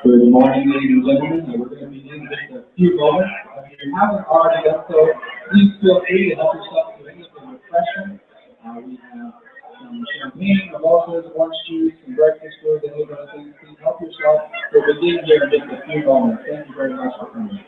Good morning, ladies and gentlemen. We're going to begin in just a few moments. If you haven't already done so, please feel free to help yourself to any of the refreshments. We have some champagne, mimosas, orange juice, some breakfast foods, and those other things. Please help yourself. We'll begin here in just a few moments. Thank you very much for coming.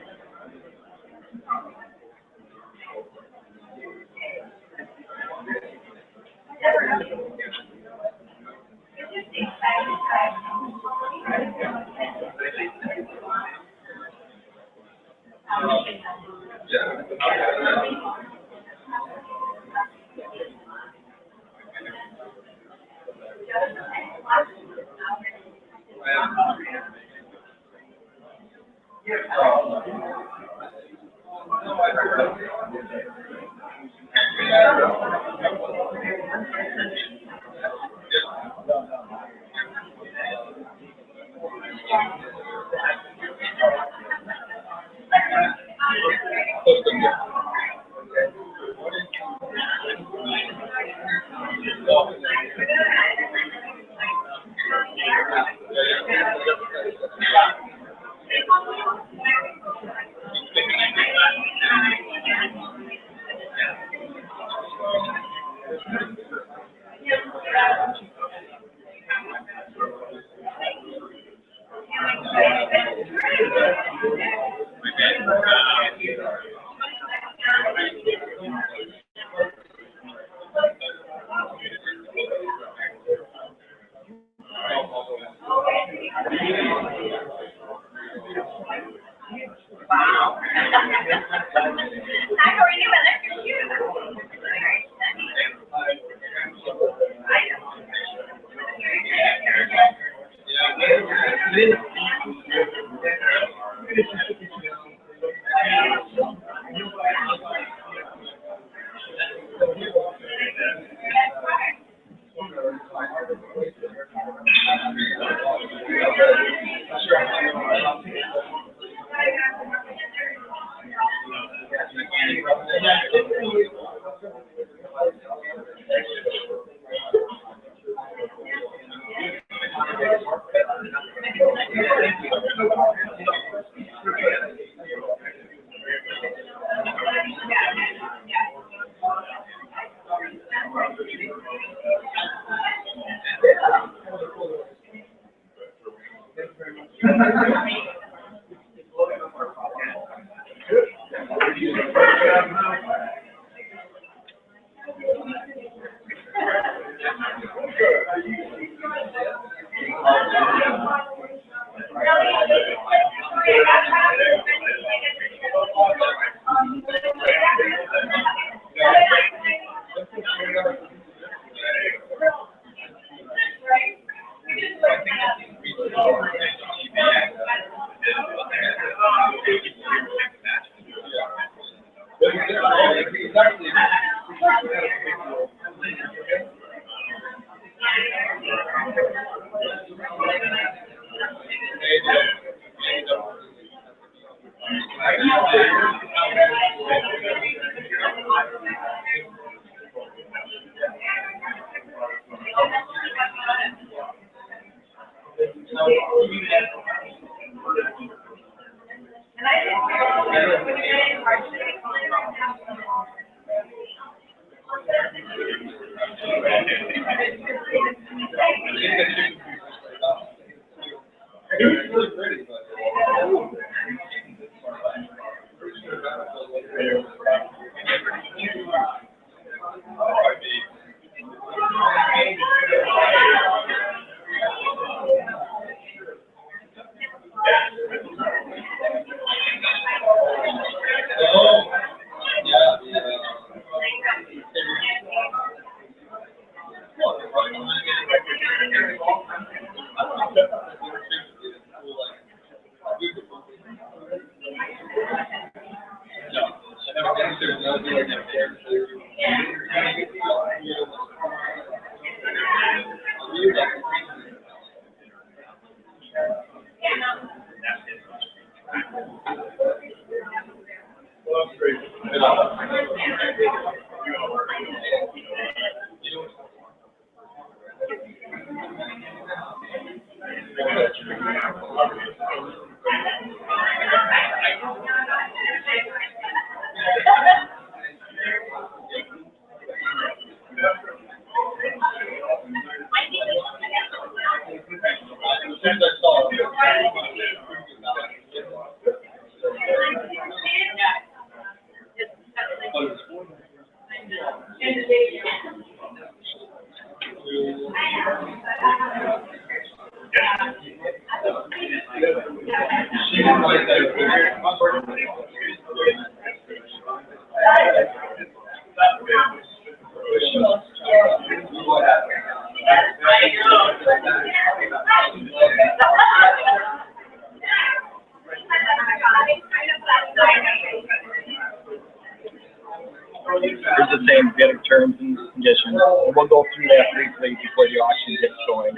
Here's the same bit of terms and conditions. We'll go through that briefly before the auction gets going.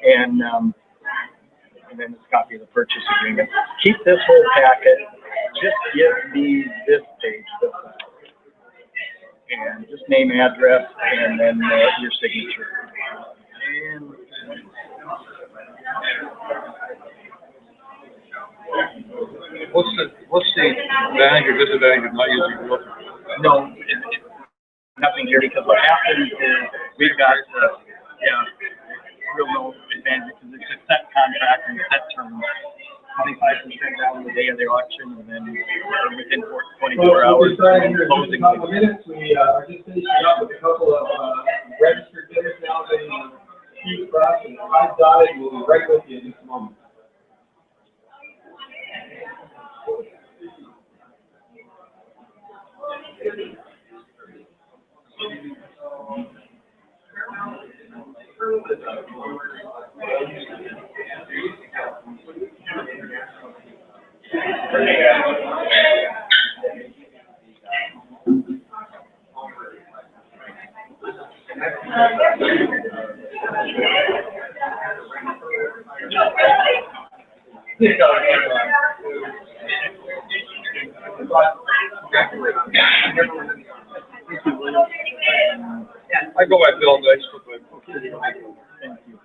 And then this copy of the purchase agreement. Keep this whole packet. Just give me this page. And just name, address, and then your signature. And what's the advantage or disadvantage of not using the realtor? no, nothing here, because what happens is we've got real no advantage because it's a set contract and set terms. 25% down the day of the auction, and then within 24 hours, closing. closing. In a couple of minutes, we are just finishing up with a couple of registered bidders now getting T's crossed and I's dotted. We'll be right with you in just a moment. I go by Bill Dice. Thank you.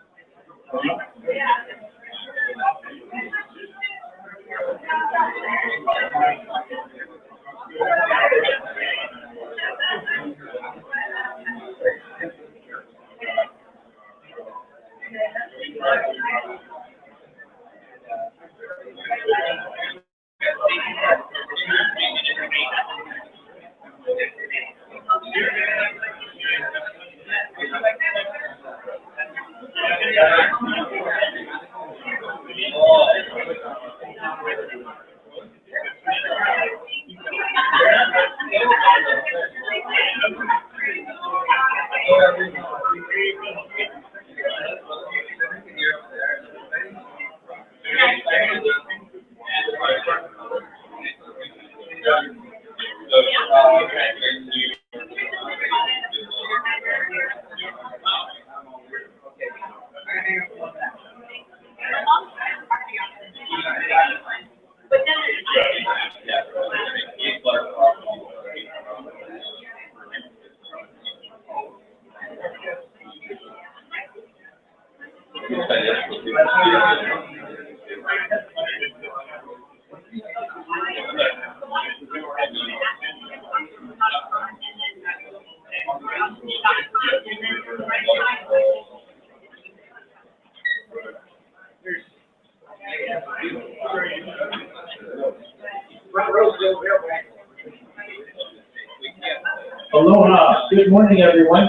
Aloha. Good morning, everyone.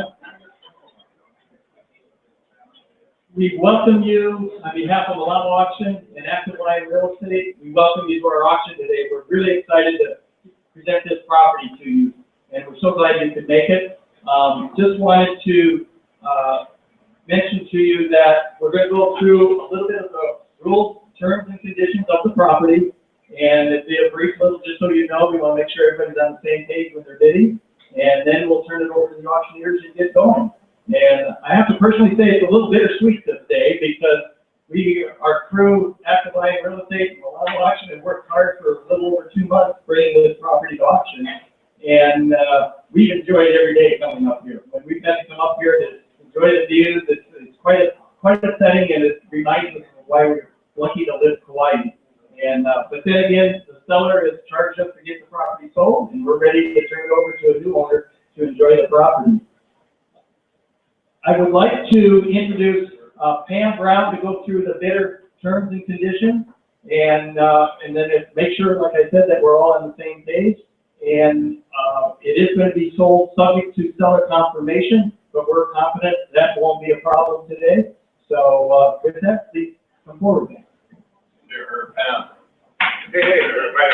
We welcome you on behalf of Malama Auctions and Active Line Real Estate. We welcome you to our auction today. We're really excited to present this property to you, and we're so glad you could make it. Just wanted to mention to you that we're going to go through a little bit of the rules, terms, and conditions of the property, and it'll be a brief little, just so you know, we want to make sure everybody's on the same page when they're bidding, and then we'll turn it over to the auctioneers and get going. And I have to personally say it's a little bittersweet this day because our crew, Active Line Real Estate and Malama Auction, have worked hard for a little over 2 months bringing this property to auction. And we've enjoyed every day coming up here. When we've had to come up here to enjoy the views, it's quite a setting, and it reminds us of why we're lucky to live Kauai And, but then again, the seller has charged us to get the property sold, and we're ready to turn it over to a new owner to enjoy the property. I would like to introduce Pam Brown to go through the bidder terms and conditions, and then make sure, like I said, that we're all on the same page. And it is going to be sold subject to seller confirmation, but we're confident that won't be a problem today. So with that, please come forward, Pam. Sure, Pam. Hey, right.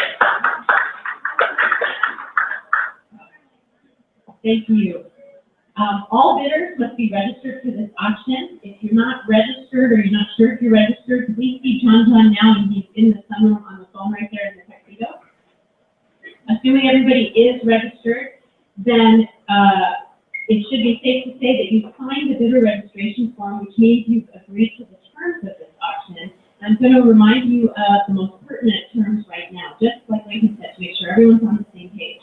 Thank you. All bidders must be registered for this auction. If you're not registered or you're not sure if you're registered, please see John now, and he's in the sunroom on the phone right there in the tuxedo. Assuming everybody is registered, then it should be safe to say that you've signed the bidder registration form, which means you've agreed to the terms of this auction. I'm going to remind you of the most pertinent terms right now, just like Lincoln said, to make sure everyone's on the same page.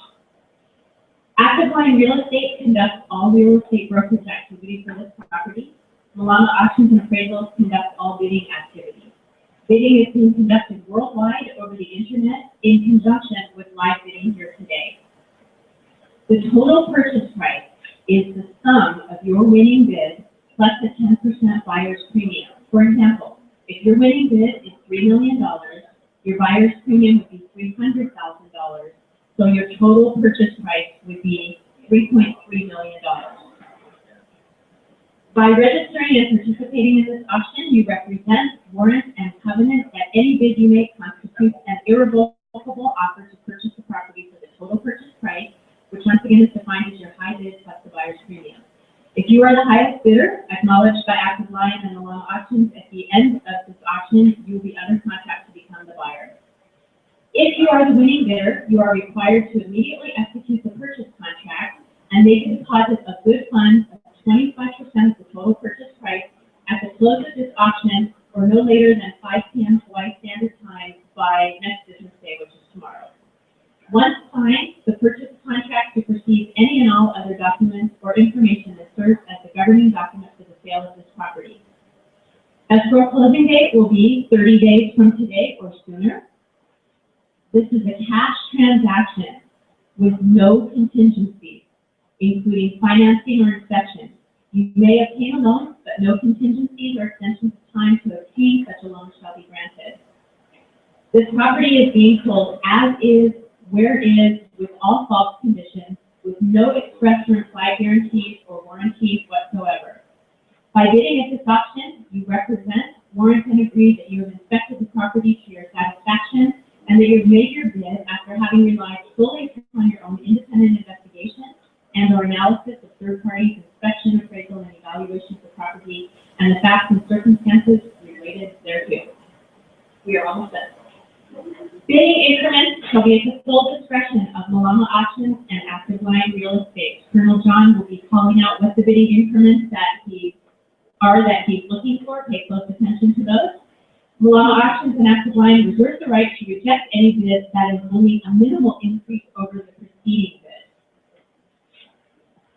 Active Line Real Estate conducts all real estate brokerage activities for this property. Malama Auctions and Appraisals conduct all bidding activities. Bidding is being conducted worldwide over the internet in conjunction with live bidding here today. The total purchase price is the sum of your winning bid plus the 10% buyer's premium. For example, if your winning bid is $3 million, your buyer's premium would be $300,000. So your total purchase price would be $3.3 million. By registering and participating in this auction, you represent, warrant, and covenant that any bid you make constitutes an irrevocable offer to purchase the property for the total purchase price, which once again is defined as your high bid plus the buyer's premium. If you are the highest bidder, acknowledged by Active Line and Malama Auctions, at the end of this auction, you will be under contract to become the buyer. If you are the winning bidder, you are required to immediately execute the purchase contract and make a deposit of good funds of 25% of the total purchase price at the close of this auction, or no later than 5 p.m. Hawaii Standard Time by next business day, which is tomorrow. Once signed, the purchase contract supersedes any and all other documents or information that serves as the governing document for the sale of this property. Escrow closing date will be 30 days from today or sooner. This is a cash transaction with no contingencies, including financing or inspection. You may obtain a loan, but no contingencies or extensions of time to obtain such a loan shall be granted. This property is being sold as is, where is, with all false conditions, with no express or implied guarantees or warranties whatsoever. By bidding at this auction, you represent, warrant, and agree that you have inspected the property to your satisfaction, and that you've made your bid after having relied solely on your own independent investigation and or analysis of third parties' inspection, appraisal, and evaluation of the property and the facts and circumstances related thereto. We are almost done. Bidding increments shall be at the sole discretion of Malama Auctions and Active Line Real Estate. Colonel John will be calling out what the bidding increments that he's looking for. Pay close attention to those. Malama Auctions and Active Line reserve the right to reject any bid that is only a minimal increase over the preceding bid.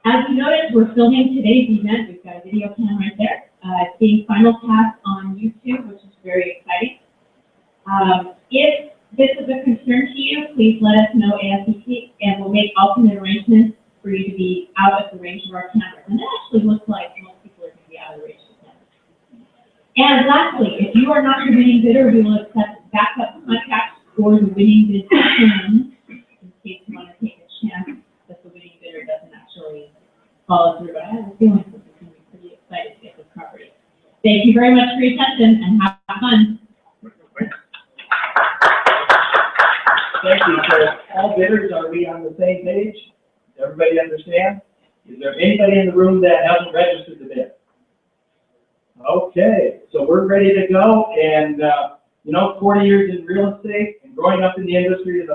As you noticed, we're filming today's event. We've got a video cam right there. It's being simulcast on YouTube, which is very exciting. If this is a concern to you, please let us know ASAP, and we'll make alternate arrangements for you to be out of the range of our cameras. And it actually looks like most people are going to be out of the range of the cameras. And lastly, if you are not the winning bidder, we will accept backup contracts for the winning bid terms, in case you want to take a chance that the winning bidder doesn't actually follow through. But I have a feeling that we're going to be pretty excited to get this property. Thank you very much for your attention, and have fun. Thank you. So all bidders, are we on the same page? Everybody understand? Is there anybody in the room that hasn't registered to bid? Okay, so we're ready to go. And, 40 years in real estate and growing up in the industry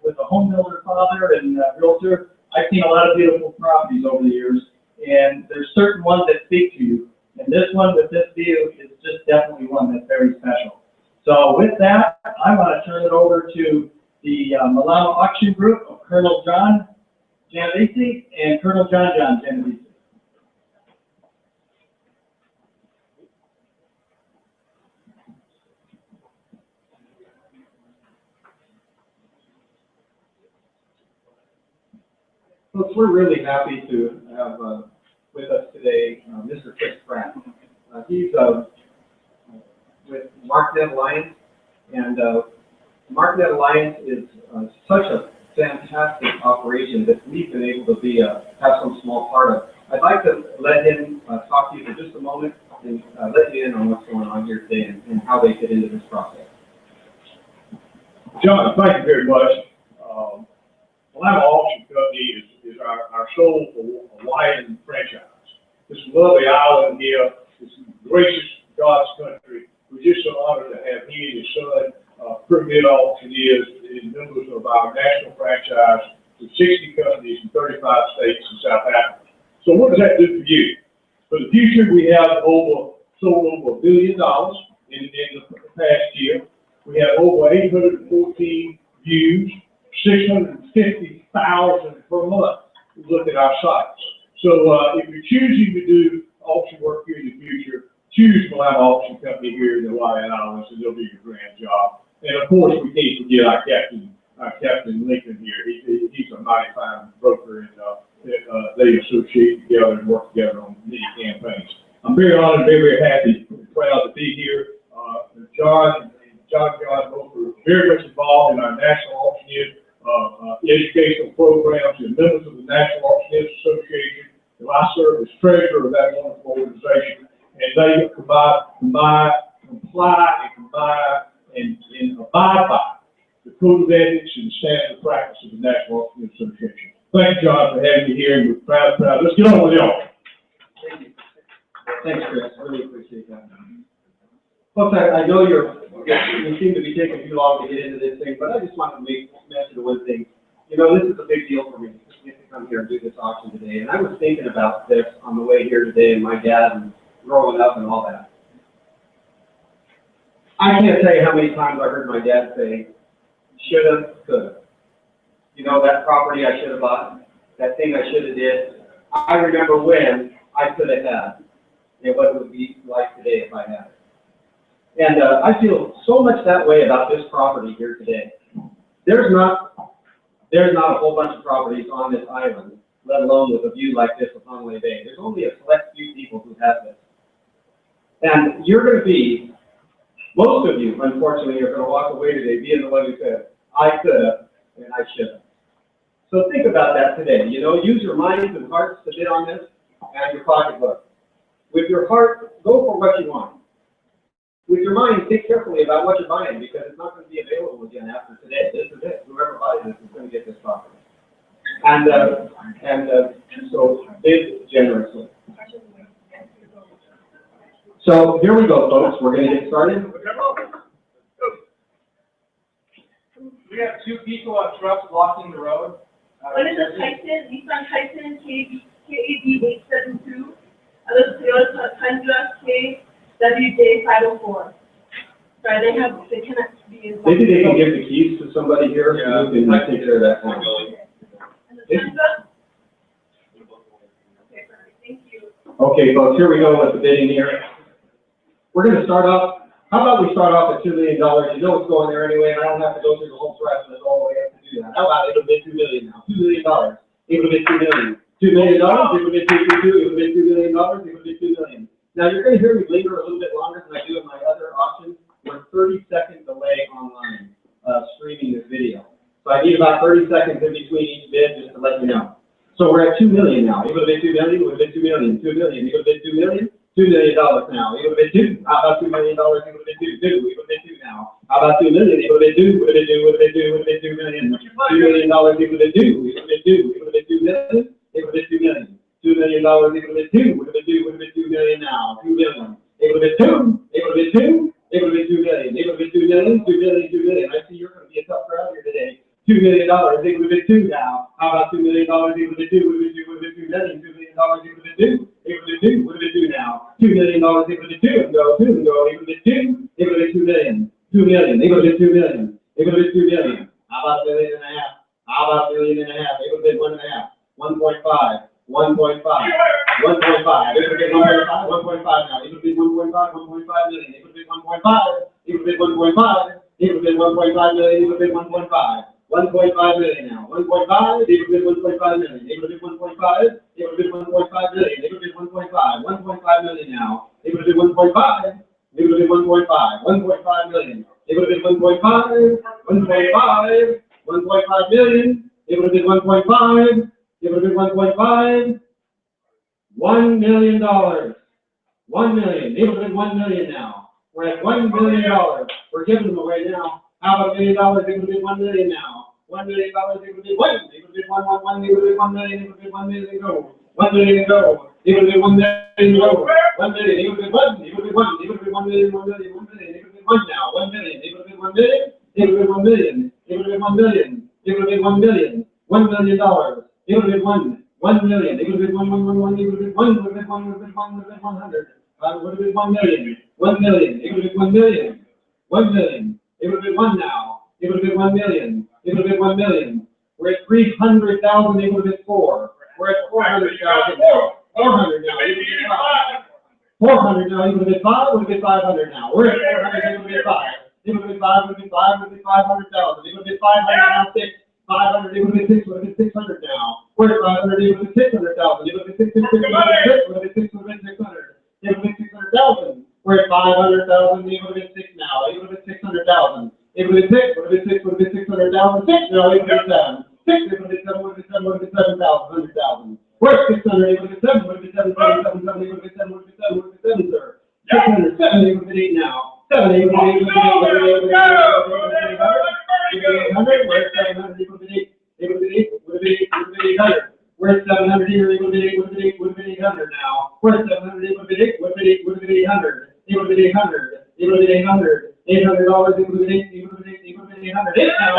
with a home builder father and realtor, I've seen a lot of beautiful properties over the years. And there's certain ones that speak to you. And this one with this view is just definitely one that's very special. So with that, I want to turn it over to the Malama Auction Group of Colonel John Genovese and Colonel John Genovese. Folks, we're really happy to have with us today Mr. Chris Pratt. He's with MarkNet Alliance, and MarkNet Alliance is such a fantastic operation that we've been able to have some small part of. I'd like to let him talk to you for just a moment and let you in on what's going on here today and how they fit into this process. John, thank you very much. Malama Auction Company is our sole Hawaiian franchise. This lovely island here, this gracious God's country. We're just so honored to have he and his son, premier auctioneers, and members of our national franchise with 60 companies in 35 states in South Africa. So what does that do for you? For the future, we have sold over $1 billion in the past year. We have over 814 views, 650,000 per month who look at our sites. So if you're choosing to do auction work here in the future, choose Malama Auction Company here in the Hawaiian Islands, and they'll do your grand job. And of course, we can't forget our Captain Lincoln here. He's a mighty fine broker, and they associate together and work together on many campaigns. I'm very honored, very, very happy, and proud to be here. John both are very much involved in our National Auctioneers educational programs and members of the National Auctioneers Association. And I serve as treasurer of that wonderful organization, and they comply and abide by the code of ethics and standard of practice of the National Auctioneers Association. Thank you, John, for having me here, and we're proud. Let's get on with it. Thank you. Thanks, Chris. I really appreciate that. Folks, I know you seem to be taking too long to get into this thing, but I just wanted to mention one thing. You know, this is a big deal for me to come here and do this auction today. And I was thinking about this on the way here today, and my dad and growing up and all that. I can't tell you how many times I heard my dad say, shoulda, coulda. You know, that property I should have bought, that thing I should have did. I remember when I could have had, and what it would be like today if I had it. And I feel so much that way about this property here today. There's not a whole bunch of properties on this island, let alone with a view like this of Honolulu Bay. There's only a select few people who have this. And you're going to be, most of you, unfortunately, are going to walk away today being the one who said, I could have and I should have. So think about that today. You know, use your minds and hearts to bid on this and your pocketbook. With your heart, go for what you want. With your mind, think carefully about what you're buying, because it's not going to be available again after today. This is it. Whoever buys this is going to get this property. And so bid generously. So here we go, folks. We're going to get started. We have two people on trucks blocking the road. One is a Titan, Nissan Titan KAB 872. Other Toyota Tundra KWJ 504. Sorry, they cannot be involved. Maybe they can give the keys to somebody here, yeah, who can take care of that one. And the Tundra? Okay, perfect. Thank you. Okay, folks, here we go with the bidding here. We're going to start off. How about we start off at $2 million? You know what's going there anyway, and I don't have to go through the whole process all the way up to do that. How about it'll bid $2 million now? $2 million. It would bid $2 million. $2 million. It would bid $2 million. It would bid $2 million. It would bid $2 million. Now you're going to hear me linger a little bit longer than I do in my other auctions. We're 30-second delay online streaming this video, so I need about 30 seconds in between each bid just to let you know. So we're at $2 million now. It would have bid $2 million. It would have bid $2 million. $2 million. It would have bid $2 million. $2 million now. It would have been $2. How about $2 million? It would have been $2. It would have been $2 now. How about $2 million? It would have been $2. Would have been $2. Would have been $2. Would have been $2 million. $2 million. It would have been $2. It would have been $2. It would have been $2 million. It would have been $2 million. $2 million. It would have been $2. Would have been $2. Would have been $2 million now. $2 million. It would have been $2. It would have been $2. It would have been $2 million. It would have been $2 million. $2 million. $2 million. I see you're going to be a tough crowd here today. $2 million. It would have been $2 now. How about $2 million? It would have been $2. Would have been $2. Would have been $2 million. $2 million. It would have been $2. It would have been $2. Would have been $2 now. $2 million. It would have been $2 and go. $2 and go. It would have been $2. It would have been $2 million. $2 million. It would have been $2 million. It would have been $2 million. How about $1.5 million? How about $1.5 million? It would have been 1.5. 1.5. 1.5. 1.5. It would have been 1.5. 1.5 now. It would have been 1.5. 1.5 million. It would have been 1.5. It would have been 1.5. It would have been 1.5 million. It would have been 1.5. 1.5 million now. 1.5, neighborhood 1.5 million. Neighborhood 1.5, neighborhood 1.5 million. Neighborhood 1.5, 1.5 million now. Neighborhood 1.5, neighborhood 1.5, 1.5 million. Neighborhood 1.5, 1.5, 1.5 million. Neighborhood 1.5, neighborhood 1.5, $1 million. 1 million. Neighborhood 1 million now. We're at $1 million. We're giving them away now. How about $1 million? Neighborhood 1 million now. $1 million. Neighborhood 1. Neighborhood 111. Neighborhood 1 million. Neighborhood 1 million go. 1 million go. Neighborhood 1 million go. 1 million. Neighborhood 1. Neighborhood 1. Neighborhood 1 million. 1 million. 1 million. Neighborhood 1 now. 1 million. Neighborhood 1 million. Neighborhood 1 million. Neighborhood 1 million. Neighborhood 1 million. $1 million. Neighborhood 1. 1 million. Neighborhood 1. Neighborhood 1. Neighborhood 1. Neighborhood 1. Neighborhood 100. Neighborhood 1 million. 1 million. Neighborhood 1 million. 1 million. Neighborhood 1 now. Neighborhood 1 million. Neighborhood 1 million. We're at 300,000. Neighborhood 4. We're at 400,000 now. 400 now. Neighborhood 5. 400 now. Neighborhood 5. Neighborhood 500 now. We're at 400. Neighborhood 5. Neighborhood 5. Neighborhood 5. Neighborhood 500,000. Neighborhood 500 now. 6. 500. Neighborhood 6. Neighborhood 600 now. We're at 500. Neighborhood 600,000. Neighborhood 6. Neighborhood 6. Neighborhood 600. Neighborhood 600,000. We're at 500,000. Neighborhood 6 now. Neighborhood 600,000. Neighborhood 6. Neighborhood 6. Neighborhood 600,000. 6 now. Neighborhood 7. 6. Neighborhood 7. Neighborhood 7. Neighborhood 7,000. 100,000. We're at 600. Neighborhood 7. Neighborhood 7. 7. Neighborhood 7. Neighborhood 7. Neighborhood 7, sir. 600. 7. Neighborhood 8 now. 7. Neighborhood 8. Neighborhood 8. We're at 700. Neighborhood 8. Neighborhood 8. Neighborhood 8. We're at 700 here. Neighborhood 8. Neighborhood 800 now. We're at 700. Neighborhood 8. Neighborhood 800. Neighborhood 800. Neighborhood 800. $800. Neighborhood 8. Neighborhood 8. Neighborhood 800. 8 now.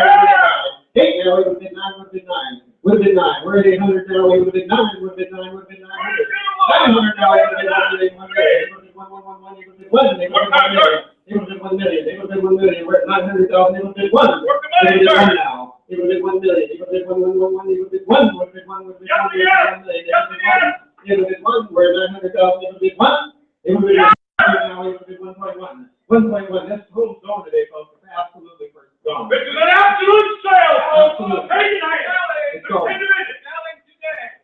8 now. Neighborhood 9. Neighborhood 9. Would have been 9. We're at 800 now. Would have been 9. Would have been 9. Would have been 900. 900 now. Neighborhood 1. Neighborhood 1 million. Neighborhood 1 million. We're at 900,000. Neighborhood 1. Neighborhood 1 now. Neighborhood 1 million. Neighborhood 1. Neighborhood 1. Neighborhood 1. Neighborhood 1. We're at 900,000. Neighborhood 1. Neighborhood 1 now. Neighborhood 1.1. 1.1. That's total zone today, folks. It's absolutely gone. This is an absolute sale, folks. Absolutely. Hey, tonight. It's gone.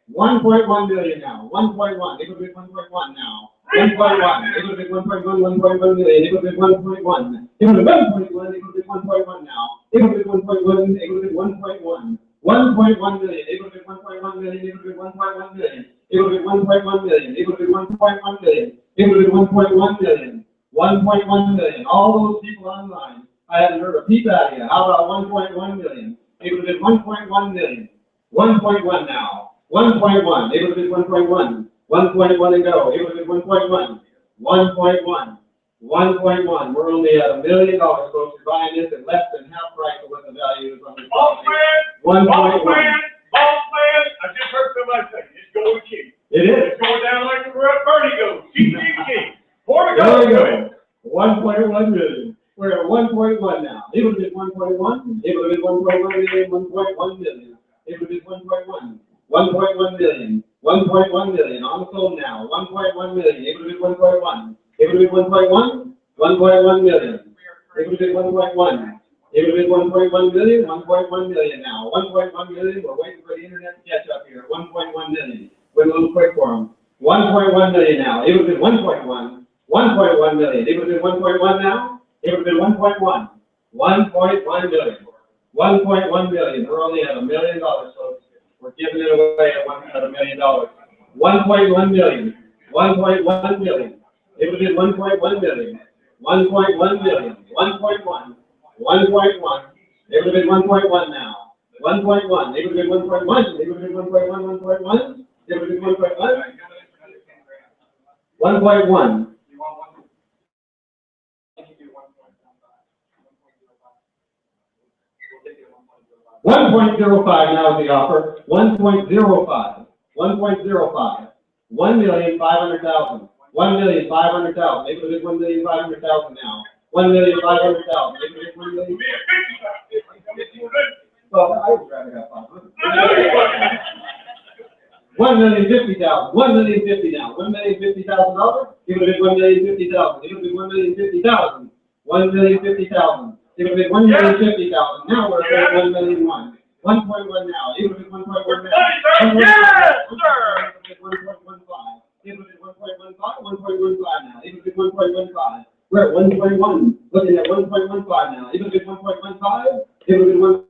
1.1 million now. 1.1. Neighborhood 1.1 now. 1.1. Neighborhood 1.1. 1.1 million. Neighborhood 1.1. Neighborhood 1.1. Neighborhood 1.1 now. Neighborhood 1.1. Neighborhood 1.1. 1.1 million. Neighborhood 1.1 million. Neighborhood 1.1 million. Neighborhood 1.1 million. Neighborhood 1.1 million. Neighborhood 1.1 million. 1.1 million. All those people online, I haven't heard a peep out of you. How about 1.1 million? Neighborhood 1.1 million. 1.1 now. 1.1. Neighborhood 1.1. 1.1 and go. Neighborhood 1.1. 1.1. 1.1. We're only at $1 million, folks. You're buying this at less than half price of what the value is on this property. 1.1. I just heard somebody say it's going cheap. It is. It's going down like the Bernie goes. Cheap. More to There we go. go. 1.1 million. We're at 1.1 now. Neighborhood 1.1. Neighborhood 1.1 million. 1.1 million. Neighborhood 1.1. 1.1 million. 1.1 million. On the phone now. 1.1 million. Neighborhood 1.1. Neighborhood 1.1. 1.1 million. Neighborhood 1.1. Neighborhood 1.1 million. 1.1 million now. 1.1 million. We're waiting for the internet to catch up here. 1.1 million. Went a little quick for them. 1.1 million now. Neighborhood 1.1. 1.1 million. Neighborhood 1.1 now. Neighborhood 1.1. 1.1 million. 1.1 million. We're only at $1 million, folks. We're giving it away at $1 million. 1.1 million. 1.1 million. Neighborhood 1.1 million. 1.1 million. 1.1. 1.1. Neighborhood 1.1 now. 1.1. Neighborhood 1.1. Neighborhood 1.1. 1.1. Neighborhood 1.1. 1.1. 1.05 now is the offer. 1.05. 1.05. 1,500,000. 1,500,000. Neighborhood 1,500,000 now. 1,500,000. Neighborhood 1 million. Well, I would rather have 500. 1,050,000. 1,050,000 now. $1,050,000. Neighborhood 1,050,000. Neighborhood 1,050,000. 1,050,000. 1,050,000. It would have been 1,050,000. Now we're at 1,000,001. 1.1 now. It would have been 1.1 now. Yes, sir. It would have been 1.15. It would have been 1.15. 1.15 now. It would have been 1.15. We're at 1.1. Looking at 1.15 now. It would have been 1.15. It would have been 1.15.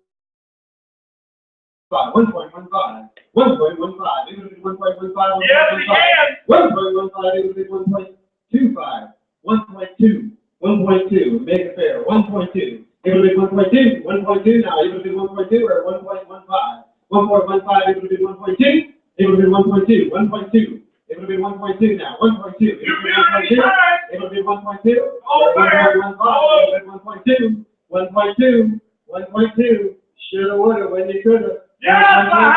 1.15. 1.15. It would have been 1.15. Yes, we can. 1.15. It would have been 1.25. 1.2. 1.2. Make it fair. 1.2. It would have been 1.2. 1.2 now. It would have been 1.2 or 1.15. 1.15. It would have been 1.2. It would have been 1.2. 1.2. It would have been 1.2 now. 1.2. It would have been 1.2. It would have been 1.2. Or 1.15. It would have been 1.2. 1.2. 1.2. Shoulda, woulda, when you coulda. Yes, I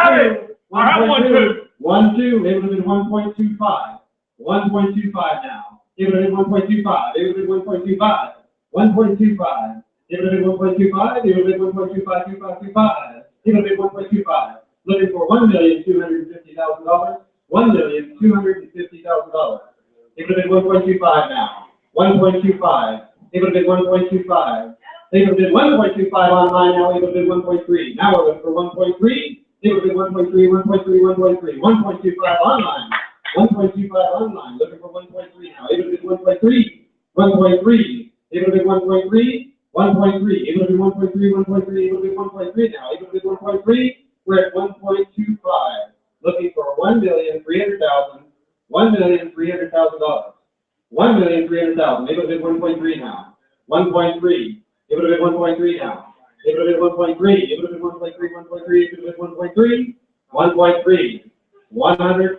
have it. I have 1.2. 1.2. It would have been 1.25. 1.25 now. It would have been 1.25. It would have been 1.25. 1.25. It would have been 1.25. It would have been 1.25. 25. It would have been 1.25. Looking for $1,250,000. $1,250,000. It would have been 1.25 now. 1.25. It would have been 1.25. It would have been 1.25 online now. It would have been 1.3. Now we're looking for 1.3. It would have been 1.3. 1.3. 1.25 online. 1.25 online. Looking for 1.3 now. It would have been 1.3. 1.3. It would have been 1.3. 1.3. It would have been 1.3. 1.3. It would have been 1.3 now. It would have been 1.3. We're at 1.25. Looking for $1,300,000. $1,300,000. $1,300,000. It would have been 1.3 now. 1.3. It would have been 1.3 now. It would have been 1.3. It would have been 1.3. 1.3. It would have been 1.3. 1.3. 100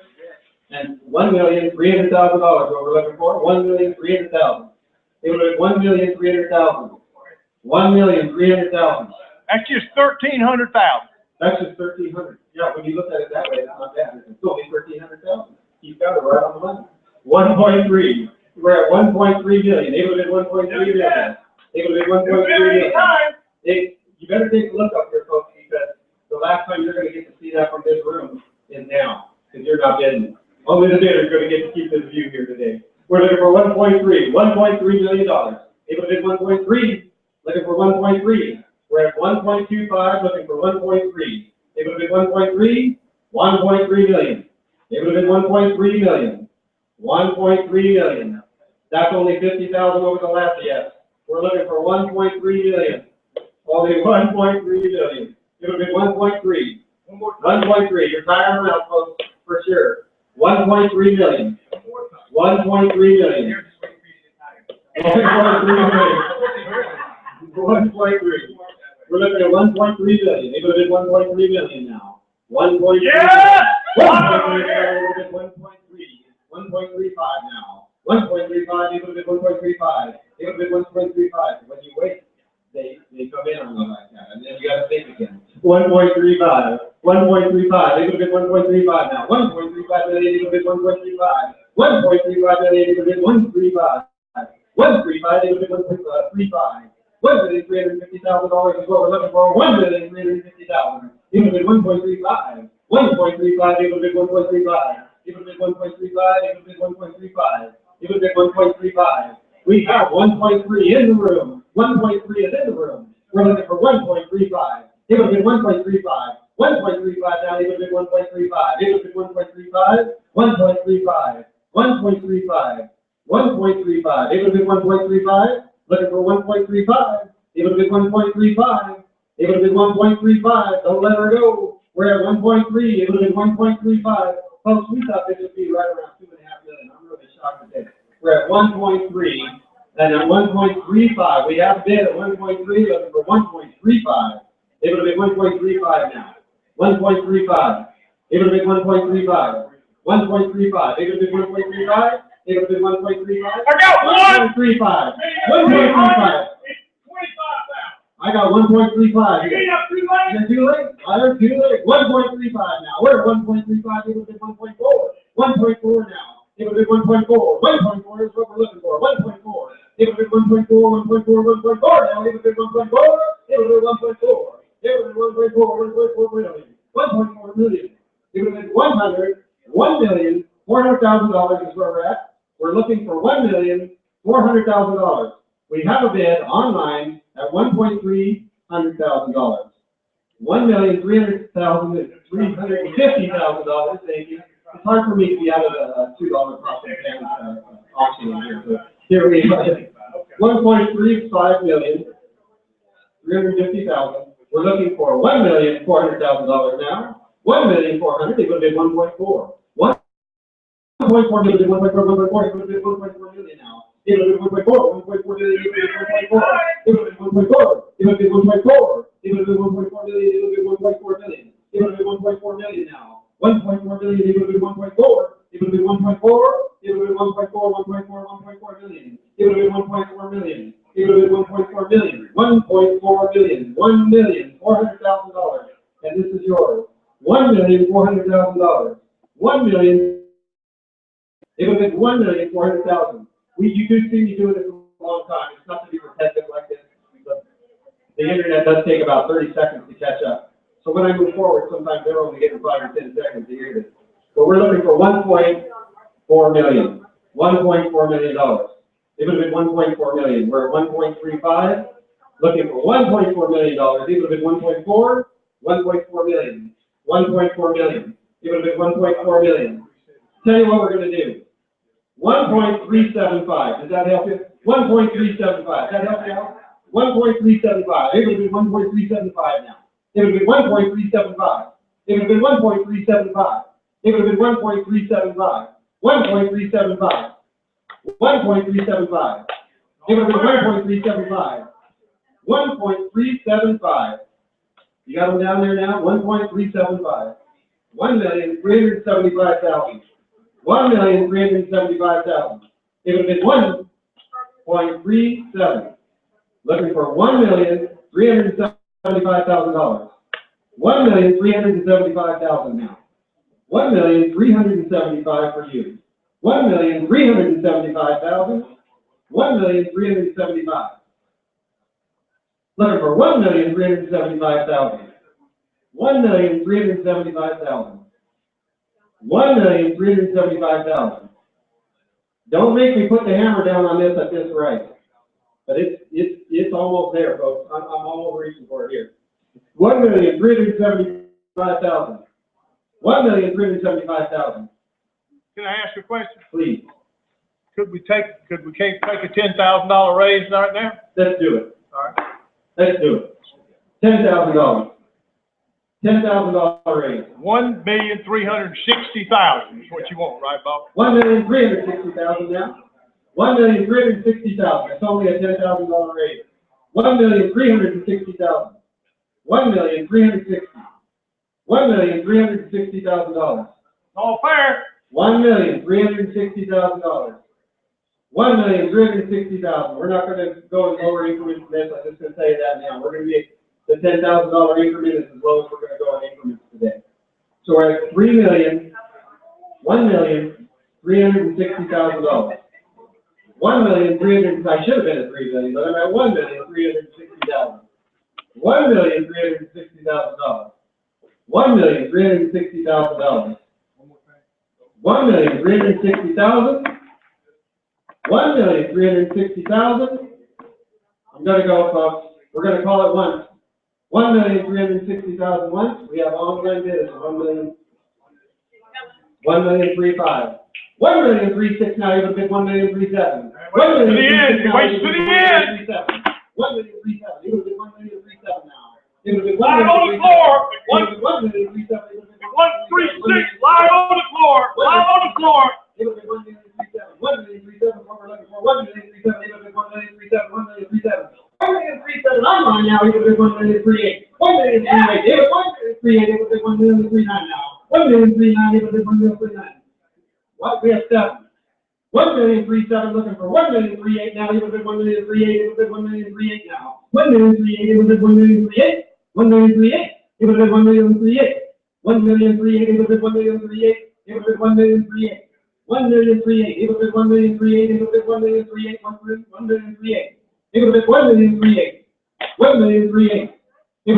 and $1,300,000. What we're looking for? 1,300,000. It would have been 1,300,000. 1,300,000. That's just 1,300,000. That's just 1,300. Yeah, when you look at it that way, that's not bad. It's only 1,300,000. You've got it right on the money. 1.3. We're at 1.3 million. It would have been 1.3 million. It would have been 1.3 million. You better take a look up here, folks, because the last time you're going to get to see that from this room is now, because you're not getting it. Only the bidder is going to get to keep this view here today. We're looking for $1.3 million. It would have been 1.3. Looking for 1.3. We're at 1.25. Looking for 1.3. It would have been 1.3. 1.3 million. It would have been 1.3 million. 1.3 million. That's only 50,000 over the last yes. We're looking for 1.3 million. Only 1.3 million. It would have been 1.3. 1.3. You're tiring them out, folks, for sure. 1.3 million. 1.3 million. 1.3 million. 1.3. We're looking at 1.3 million. It would have been 1.3 million now. 1.3. Yes! 1.3. 1.3. 1.35 now. 1.35. It would have been 1.35. It would have been 1.35. When you wait, they come in on you like that, and then you got to think again. 1.35. 1.35. It would have been 1.35 now. 1.35 million. It would have been 1.35. 1.35 million. It would have been 1.35. 1.35. It would have been 1.35. $1,350,000 is what we're looking for. $1,350,000. It would have been 1.35. 1.35. It would have been 1.35. It would have been 1.35. It would have been 1.35. It would have been 1.35. We have 1.3 in the room. 1.3 is in the room. We're looking for 1.35. It would have been 1.35. 1.35 now. It would have been 1.35. It would have been 1.35. 1.35. 1.35. 1.35. It would have been 1.35. Looking for 1.35. It would have been 1.35. It would have been 1.35. Don't let her go. We're at 1.3. It would have been 1.35. Folks, we thought this would be right around 2.5 million. I'm really shocked today. We're at 1.3. And at 1.35, we have bid at 1.3. Looking for 1.35. It would have been 1.35 now. 1.35. It would have been 1.35. 1.35. It would have been 1.35. It would have been 1.35. I got 1.35. 1.35. I got 1.35 here. Is it too late? I heard too late. 1.35 now. We're at 1.35. It would have been 1.4. 1.4 now. It would have been 1.4. 1.4 is what we're looking for. 1.4. It would have been 1.4. 1.4. 1.4 now. It would have been 1.4. It would have been 1.4. It would have been 1.4. 1.4 million. 1.4 million. It would have been $1,400,000 is where we're at. We're looking for $1,400,000. We have a bid online at $1,300,000. $1,300,350,000. Thank you. It's hard for me to be out of the $2 property damage auction in here. So here we go. 1.35 million, 350,000. We're looking for $1,400,000 now. 1,400,000. It would have been 1.4. 1.4 million, 1.4, 1.4. It would have been 1.4 million now. It would have been 1.4, 1.4 million. It would have been 1.4. It would have been 1.4. It would have been 1.4. It would have been 1.4 million. It would have been 1.4 million. It would have been 1.4 million now. 1.4 million. It would have been 1.4. It would have been 1.4. It would have been 1.4, 1.4 million. It would have been 1.4 million. It would have been 1.4 million. 1.4 million. $1,400,000. And this is yours. $1,400,000. 1 million. It would have been 1,400,000. You do see me doing it for a long time. It's not to be repetitive like this. But the internet does take about 30 seconds to catch up. So when I move forward, sometimes they're only getting 5 or 10 seconds to hear this. But we're looking for 1.4 million. $1.4 million. It would have been 1.4 million. We're at 1.35. Looking for $1.4 million. It would have been 1.4. 1.4 million. 1.4 million. It would have been 1.4 million. Tell you what we're going to do. 1.375. Does that help you? 1.375. Does that help you out? 1.375. It would have been 1.375 now. It would have been 1.375. It would have been 1.375. It would have been 1.375. 1.375. 1.375. It would have been 1.375. 1.375. You got them down there now? 1.375. 1,375,000. 1,375,000. It would have been 1.37. Looking for $1,375,000. 1,375,000 now. 1,375,000 for you. 1,375,000. 1,375,000. Looking for 1,375,000. 1,375,000. 1,375,000. Don't make me put the hammer down on this at this rate. But it's almost there, folks. I'm almost reaching for it here. 1,375,000. 1,375,000. Can I ask a question? Please. Could we take a $10,000 raise right now? Let's do it. All right. Let's do it. $10,000. $10,000 raise. 1,360,000 is what you want, right, Bob? 1,360,000 now. 1,360,000. It's only a $10,000 raise. 1,360,000. 1,360,000. $1,360,000. All fair. $1,360,000. $1,360,000. We're not going to go in lower increments than this. I'm just going to tell you that now. We're going to be the $10,000 increment is as low as we're going to go in increments today. So we're at $1,360,000. 1,300,000. I should have been at $3 million, but I'm at 1,360,000. $1,360,000. $1,360,000. 1,360,000. 1,360,000. I'm going to go, folks. We're going to call it once. 1,360,000 once. We have online bidders of 1,000,000. 1,035,000. 1,036,000 now. Even bid 1,037,000. 1,037,000. Wait to the end. 1,037,000. Even bid 1,037,000 now. It would be Lie on the floor. 1,037,000. 136. Lie on the floor. Lie on the floor. It would be 1,037,000. 1,037,000. What we're looking for. 1,037,000. It would be 1,037,000. 1,037,000. 1,037,000. Online now. It would be 1,038,000. 1,038,000. It would be 1,038,000. It would be 1,039,000 now. 1,039,000. It would be 1,039,000. What? We have 7. 1,037,000 looking for 1,038,000 now. It would be 1,038,000. It would be 1,038,000 now. 1,038,000. It would be 1,038,000. 1,038,000. It would be 1,038,000. 1,038,000. It would be 1,038,000. It would be 1,038,000. 1,038,000. It would be 1,038,000. It would be 1,038,000. 1,038,000. It would be 1,038,000. 1,038,000. It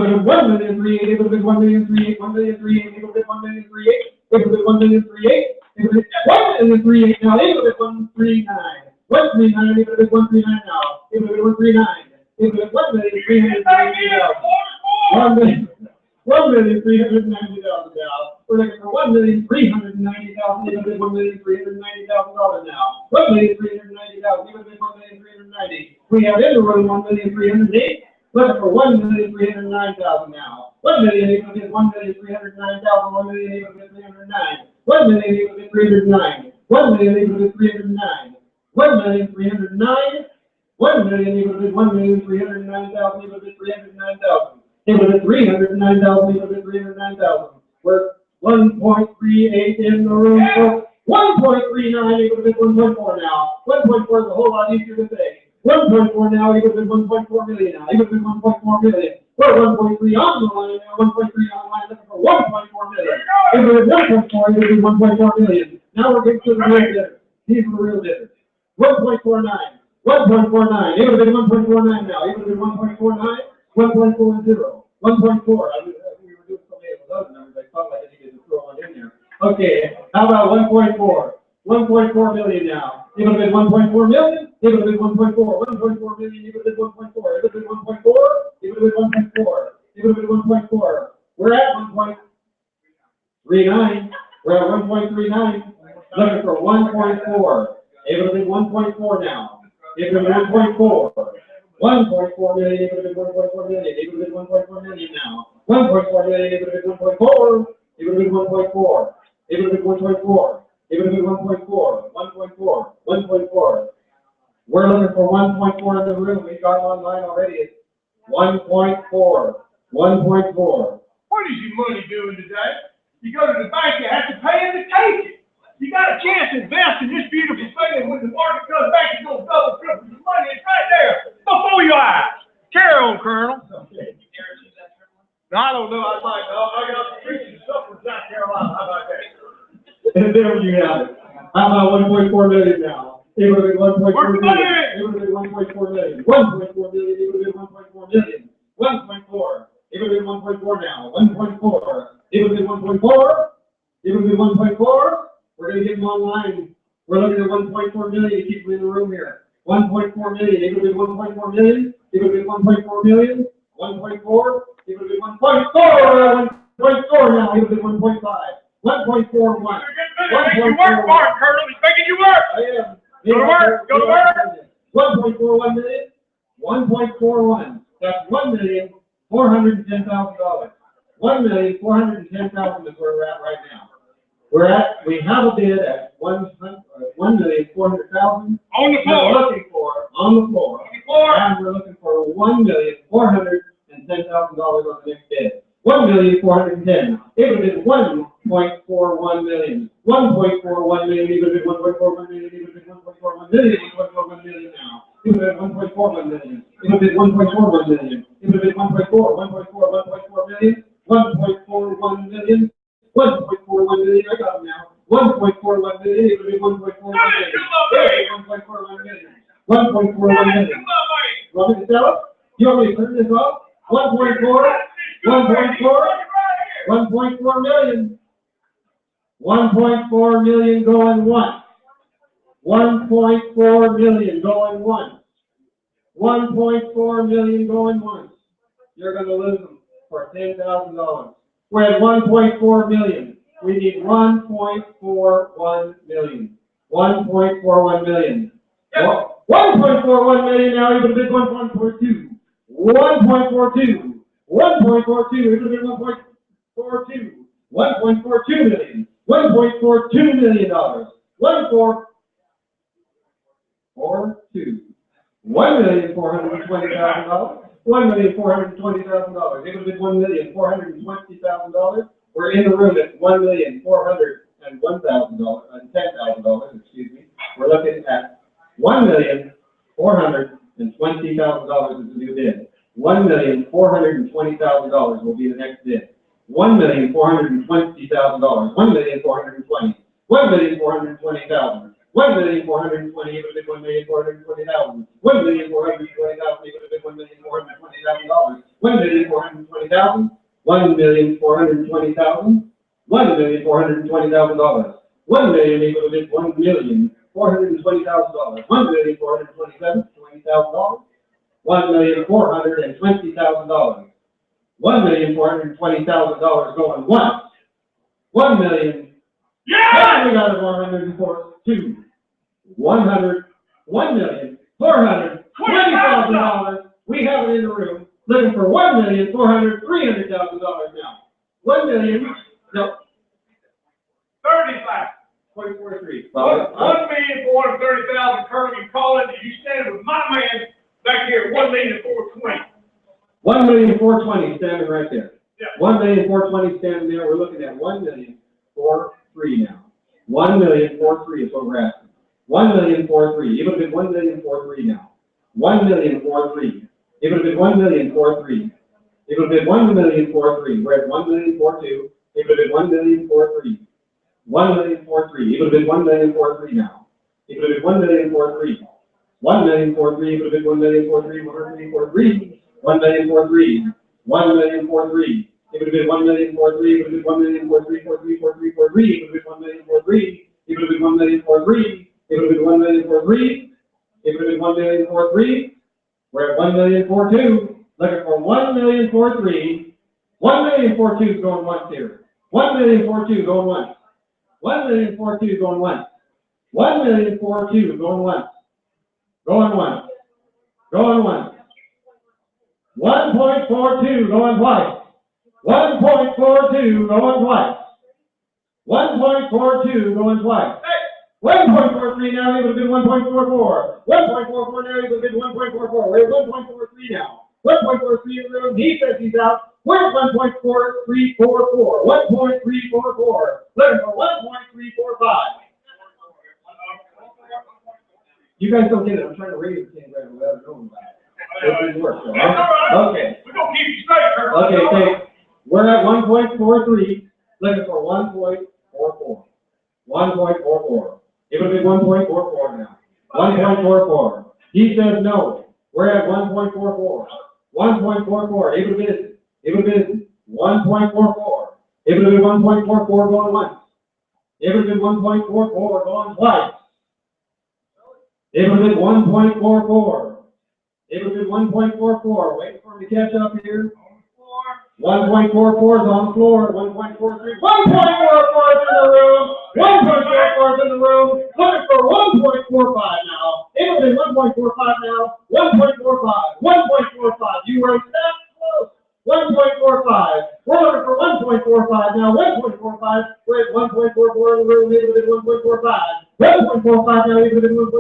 would be 1,038,000. It would be 1,038,000. 1,038,000. It would be 1,038,000. It would be 1,038,000. It would be 1,038,000 now. It would be 139,000. 139,000. It would be 139,000 now. It would be 139,000. equal to $1,390,000. $1,390,000 now. We're looking for $1,390,000, equal to $1,390,000 now. $1,390,000, equal to $1,390,000. We have in the room $1,308,000. Looking for $1,309,000 now. $1 million equal to $1,309,000. $1 million equal to $309. $1 million equal to $309. $1 million equal to $309. $1,309,000. $1 million equal to $1,309,000 equal to $309,000. Equal to $309,000 equal to $309,000. We're 1.38 in the room. 1.39 equal to 1.4 now. 1.4 is a whole lot easier to say. 1.4 now equal to 1.4 million now. Equal to 1.4 million. We're 1.3 on the line now. 1.3 on the line looking for 1.4 million. Equal to 1.4 equal to 1.4 million. Now we're getting to the real difference. These are the real difference. 1.49. 1.49. Equal to 1.49 now. Equal to 1.49. 1.40. 1.4. We were doing so many of those numbers, I felt like I needed to throw one in there. Okay, how about 1.4? 1.4 million now. Equal to 1.4 million. Equal to 1.4. 1.4 million equal to 1.4. Equal to 1.4. Equal to 1.4. Equal to 1.4. We're at 1.39. We're at 1.39. Looking for 1.4. Equal to 1.4 now. Equal to 1.4. 1.4 million equal to 1.4 million equal to 1.4 million now. 1.4 million equal to 1.4 equal to 1.4 equal to 1.4 equal to 1.4 1.4 1.4. We're looking for 1.4 in the room. We got online already. It's 1.4 1.4. What is your money doing today? You go to the bank, you have to pay them to take it. You got a chance to invest in this beautiful thing, and when the market comes back, it's going to double, triple your money. It's right there before your eyes. Carry on, Colonel. Okay. No, I don't know. I got preaching stuff from South Carolina. How about that? And there you have it. How about 1.4 million now? Equal to 1.4 million. Equal to 1.4 million. 1.4 million equal to 1.4 million. 1.4 equal to 1.4 now. 1.4 equal to 1.4 equal to 1.4. We're going to get them online. We're looking at 1.4 million to keep them in the room here. 1.4 million equal to 1.4 million. Equal to 1.4 million. 1.4 equal to 1.4. 1.4 now equal to 1.5. 1.41. You're making you work for it, Colonel. He's making you work. I am. Go to work. Go to work. 1.41 million. 1.41. That's $1,410,000. $1,410,000 is where we're at right now. We have a bid at $1,400,000. On the floor. We're looking for on the floor. And we're looking for $1,410,000 on the next bid. $1,410,000. It would have been 1.41 million. 1.41 million. It would have been 1.41 million. It would have been 1.41 million. 1.41 million now. It would have been 1.41 million. It would have been 1.41 million. It would have been 1.4 million. 1.41 million. 1.41 million, I got them now. 1.41 million, it would be 1.41 million. 1.41 million. 1.41 million. You want me to sell it? You want me to turn this off? 1.4, 1.4, 1.4 million. 1.4 million going once. 1.4 million going once. 1.4 million going once. You're going to lose them for $10,000. We're at 1.4 million. We need 1.41 million. 1.41 million. 1.41 million now, even big 1.42. 1.42. 1.42. It would be 1.42. 1.42 million. $1.42 million. 1.442. $1,420,000. $1,420,000. It would have been $1,420,000. We're in the room at $1,401,000, excuse me. We're looking at $1,420,000 is the new bid. $1,420,000 will be the next bid. $1,420,000. $1,420,000. $1,420,000. 1,420,000 equal to 1,420,000. 1,420,000 equal to $1,420,000. 1,420,000. 1,420,000. 1,420,000. 1 million equal to $1,420,000. $1,427,000. $1,420,000. $1,420,000 going once. 1 million. Yeah! We got it 102. $1,420,000. We have it in the room, looking for $1,300,000 now. 1 million. No. 35.43. 1,430,000. Colonel, you call it, you stand with my man back here, 1,420,000. 1,420,000 standing right there. Yeah. 1,420,000 standing there. We're looking at 1,430,000 now. 1,430,000 is what we're asking. 1,430,000. It would have been 1,430,000 now. 1,430,000. It would have been 1,430,000. It would have been 1,430,000. We're at 1,420,000. It would have been 1,430,000. 1,430,000. It would have been 1,430,000 now. It would have been 1,430,000. 1,430,000. It would have been 1,430,000. 1,430,000. 1,430,000. It would have been 1,430,000. It would have been 1,430,000. It would have been 1,430,000. It would have been 1,430,000. It would have been 1,430,000. It would have been 1,430,000. We're at 1,420,000. Looking for 1,430,000. 1,420,000 is going once here. 1,420,000 going once. 1,420,000 going once. 1,420,000 going once. Going once. Going once. 1.42 going twice. 1.42 going twice. 1.42 going twice. 1.43 now, it would have been 1.44. 1.44 now, it would have been 1.44. We're at 1.43 now. 1.43 in the room. He says he's out. We're at 1.4344. 1.344. Looking for 1.345. You guys don't get it. I'm trying to raise the 10 grand without knowing about it. It didn't work. So, okay. We're going to keep you straight, Colonel. Okay, so we're at 1.43. Looking for 1.44. 1.44. It would have been 1.44 now. 1.44. He says no. We're at 1.44. 1.44. It would have been 1.44. It would have been 1.44 going once. It would have been 1.44 going twice. It would have been 1.44. It would have been 1.44. Wait for him to catch up here. 1.44 is on the floor. 1.43. 1.44 is in the room. 1.44 is in the room. Looking for 1.45 now. It would have been 1.45 now. 1.45. 1.45. You were that close. 1.45. We're looking for 1.45 now. 1.45. We're at 1.44 in the room. It would have been 1.45. 1.45 now. It would have been 1.45.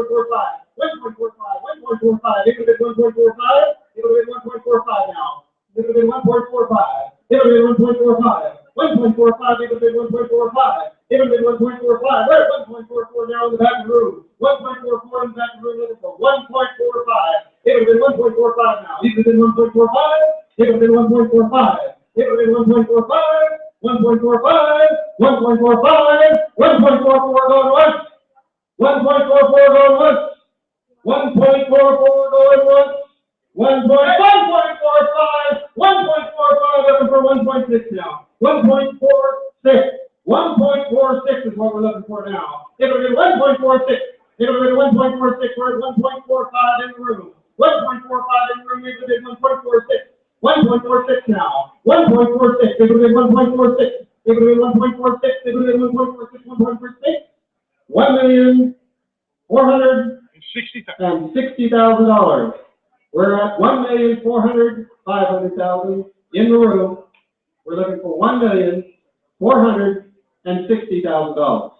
1.45. 1.45. It would have been 1.45. It would have been 1.45 now. It would have been 1.45. It would have been 1.45. 1.45. It would have been 1.45. It would have been 1.45. We're at 1.44 now in the back of the room. 1.44 in the back of the room looking for 1.45. It would have been 1.45 now. It would have been 1.45. It would have been 1.45. It would have been 1.45. 1.45. 1.45. 1.44 going once. 1.44 going once. 1.44 going once. 1.45. 1.45 looking for 1.6 now. 1.46. 1.46 is what we're looking for now. It would have been 1.46. It would have been 1.46. We're at 1.45 in the room. 1.45 in the room. It would have been 1.46. 1.46 now. 1.46. It would have been 1.46. It would have been 1.46. It would have been 1.46. 1.46. $1,460,000. We're at 1,400,000 in the room. We're looking for $1,460,000.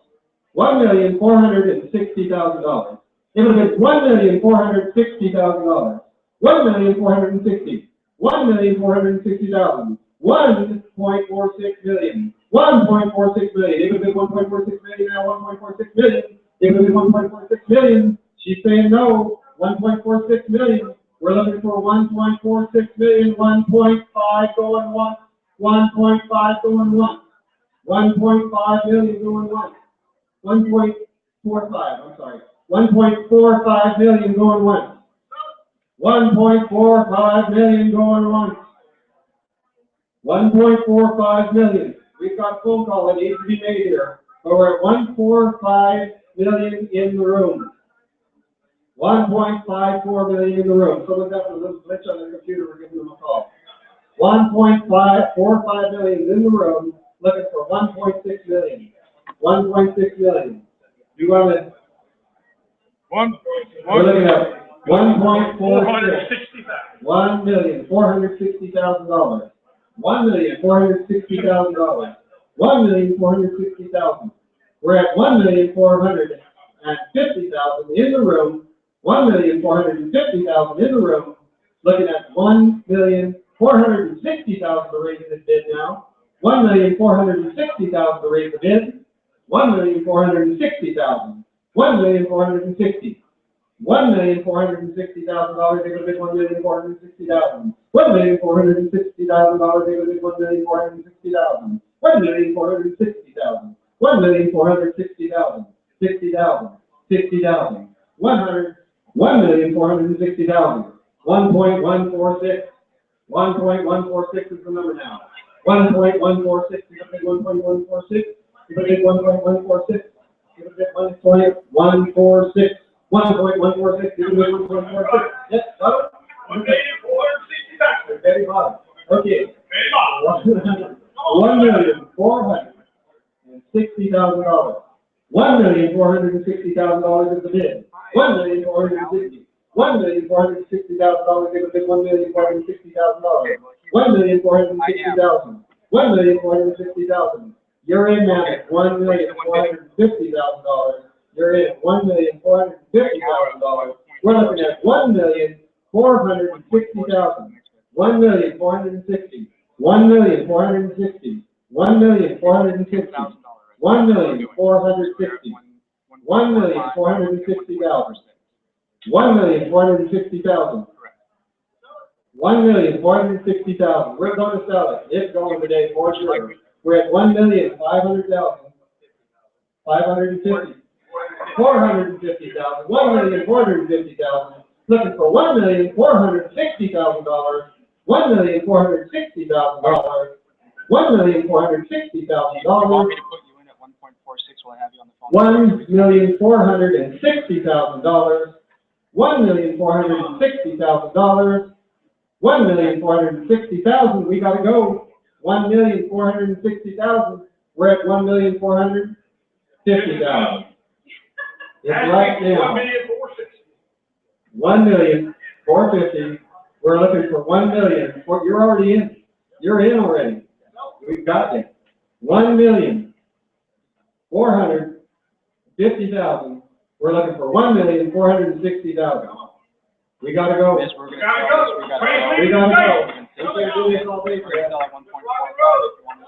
$1,460,000. It would have been $1,460,000. $1,460,000. $1,460,000. 1.46 million. 1.46 million. It would have been 1.46 million now. 1.46 million. It would have been 1.46 million. She's saying no. 1.46 million. We're looking for 1.46 million. 1.5 going once. 1.5 going once. 1.5 million going once. 1.45. I'm sorry. 1.45 million going once. 1.45 million going once. 1.45 million. We've got a phone call that needs to be made here. So we're at 1.45 million in the room. 1.54 million in the room. Someone's got a little glitch on their computer, we're giving them a call. 1.545 million in the room, looking for 1.6 million. 1.6 million. You want to? We're looking at 1.460. $1,460,000. $1,460,000. $1,460,000. We're at 1,450,000 in the room. 1,450,000 in the room. Looking at 1,460,000 to raise the bid now. 1,460,000 to raise the bid. 1,460,000. 1,460,000. $1,460,000, they go to bid $1,460,000. $1,460,000, they go to bid $1,460,000. $1,460,000. $1,460,000. $60,000. $60,000. $1,460,000. 1.146. 1.146 is the number now. 1.146. You go to bid 1.146. You go to bid 1.146. You go to bid 1.146. 1.146, you can do 1.46. Yes, bottom? $1,460,000. Very bottom. Okay. $1,460,000. $1,460,000 is the bid. $1,460,000. $1,460,000 is the bid. $1,460,000. $1,460,000. $1,460,000. You're in now at $1,450,000. You're in $1,450,000. We're looking at $1,460,000. $1,460,000. $1,460,000. $1,460,000. $1,460,000. $1,460,000. $1,460,000. $1,460,000. We're going to sell it. It's going today for sure. We're at $1,500,000. $550,000. $450,000. $1,450,000. Looking for $1,460,000. $1,460,000. $1,460,000. Want me to put you in at 1.46 while I have you on the phone? $1,460,000. $1,460,000. $1,460,000. We gotta go. $1,460,000. We're at $1,450,000. It's right now. $1,450,000. We're looking for $1 million. You're already in. You're in already. We've got you. $1,450,000. We're looking for $1,460,000. We gotta go. Yes, we gotta go. We gotta go. We can't do this all day for that.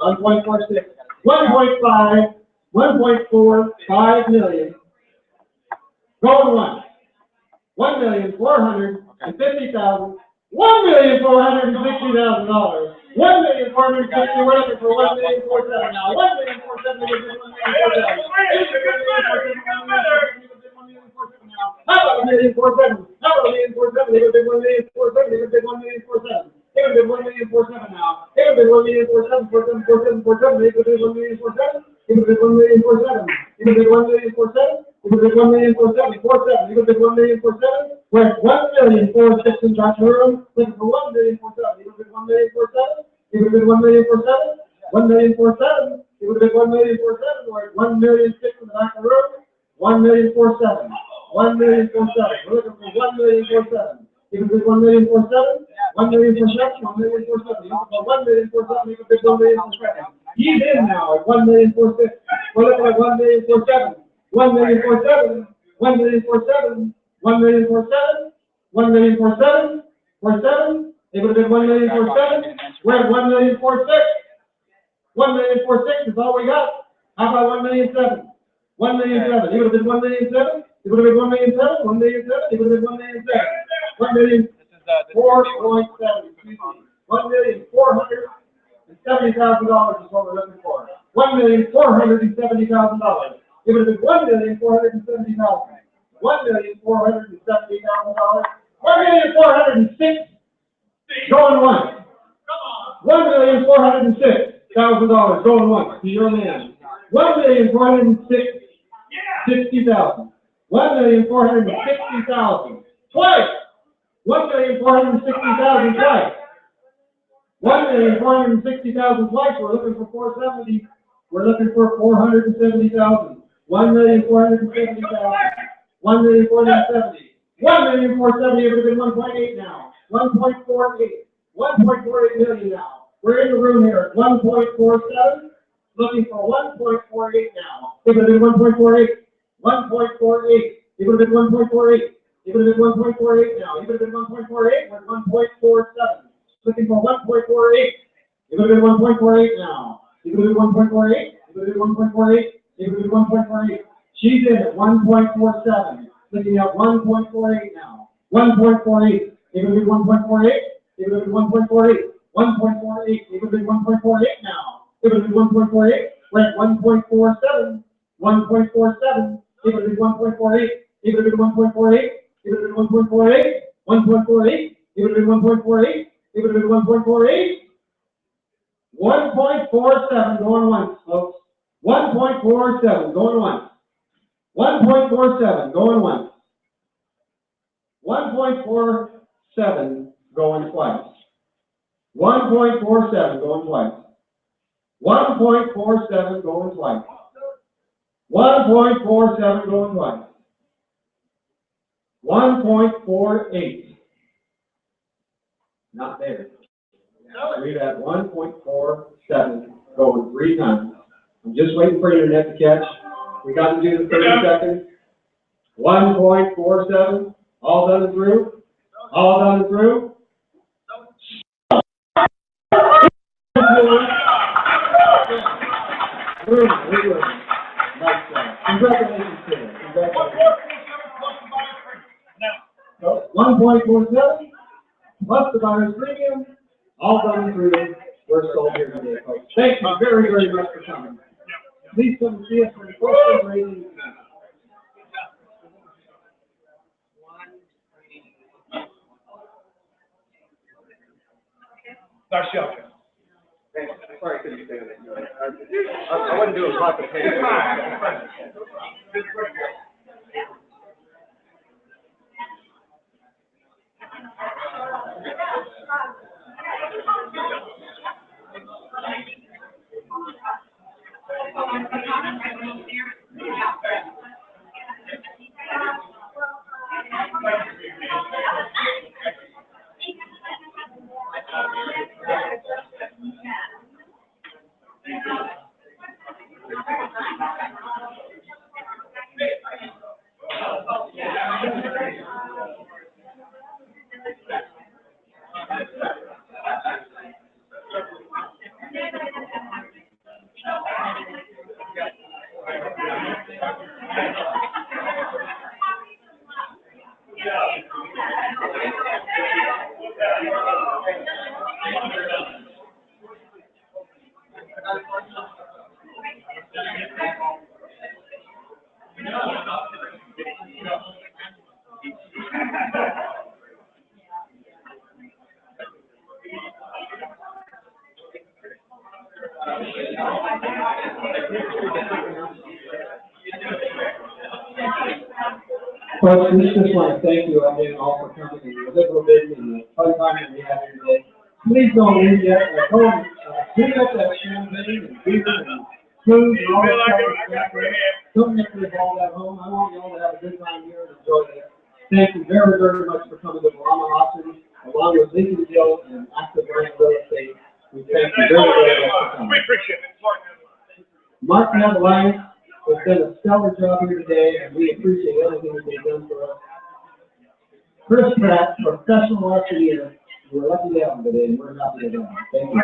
1.46. 1.5. 1.45 million. Going once. 1,450,000. $1,460,000. $1,460,000. We're looking for $1,470,000 now. $1,470,000. How about $1,470,000? How about $1,470,000? They bid $1,470,000. They bid $1,470,000. They bid $1,470,000 now. They bid $1,470,000. They bid $1,470,000. They bid $1,470,000. They bid $1,470,000. You can bid $1,470,000. You can bid $1,470,000. We're at $1,460,000 in Joshua room. Looking for $1,470,000. You can bid $1,470,000. You can bid $1,470,000. $1,470,000. You can bid $1,470,000. We're at $1,006,000 in the back of the room. $1,470,000. $1,470,000. We're looking for $1,470,000. You can bid $1,470,000. $1,470,000. $1,470,000. You can bid $1,470,000. You can bid $1,470,000. He's in now at $1,460,000. We're looking at $1,470,000. $1,470,000. $1,470,000. $1,470,000. $1,470,000. $1,470,000. They would have been $1,470,000. We're at $1,460,000. $1,460,000 is all we got. How about $1,007,000? $1,007,000. It would have been $1,007,000. It would have been $1,007,000. $1,007,000. It would have been $1,007,000. $1,470,000 is what we're looking for. $1,470,000. It would have been $1,470,000. $1,470,000. $1,406,000. Going once. $1,406,000 going once to your man. $1,460,000. 1,460,000. Twice. 1,460,000 twice. 1,460,000 twice. We're looking for 470. We're looking for 470,000. 1,470,000. 1,470. 1,470. It would have been 1.8 now. 1.48. 1.48 million now. We're in the room here at 1.47. Looking for 1.48 now. It would have been 1.48. 1.48. It would have been 1.48. It would have been 1.48 now. It would have been 1.48 with 1.47. Looking for 1.48. It would have been 1.48 now. It would have been 1.48. It would have been 1.48. It would have been 1.48. She's in at 1.47. Looking at 1.48 now. 1.48. It would have been 1.48. It would have been 1.48. 1.48. It would have been 1.48 now. It would have been 1.48. We're at 1.47. 1.47. It would have been 1.48. It would have been 1.48. It would have been 1.48. 1.48. It would have been 1.48. It would have been 1.48. 1.47 going once, folks. 1.47 going once. 1.47 going once. 1.47 going twice. 1.47 going twice. 1.47 going twice. 1.47 going twice. 1.48. Not there. We're at 1.47 going 3 times. I'm just waiting for internet to catch. We got to do the 30 seconds. 1.47. All done and through. All done and through. Nice job. Congratulations, Tim. Congratulations. 1.47 plus the buyer's premium. All done and through. We're sold here today, folks. Thank you very, very much for coming. Please come and see us for the first rating. Nice job, Jeff. Thanks. Sorry I couldn't stand it. I wasn't doing lots of pain. Folks, we just want to thank you again all for coming and the liberal bid and the fun time that we had here today. Please don't leave yet. Go and clean up that champagne and beer and food and all that stuff. Don't make me all that home. I want you all to have a good time here and enjoy it. Thank you very, very much for coming to Malama Auctions, along with Lincoln Gill and Active Land Real Estate. We thank you very, very much for coming. We appreciate it. Mark Alliance has done a stellar job here today, and we appreciate everything that they've done for us. Chris Pratt, professional auctioneer, we're lucky to have him today, and we're happy to have him. Thank you.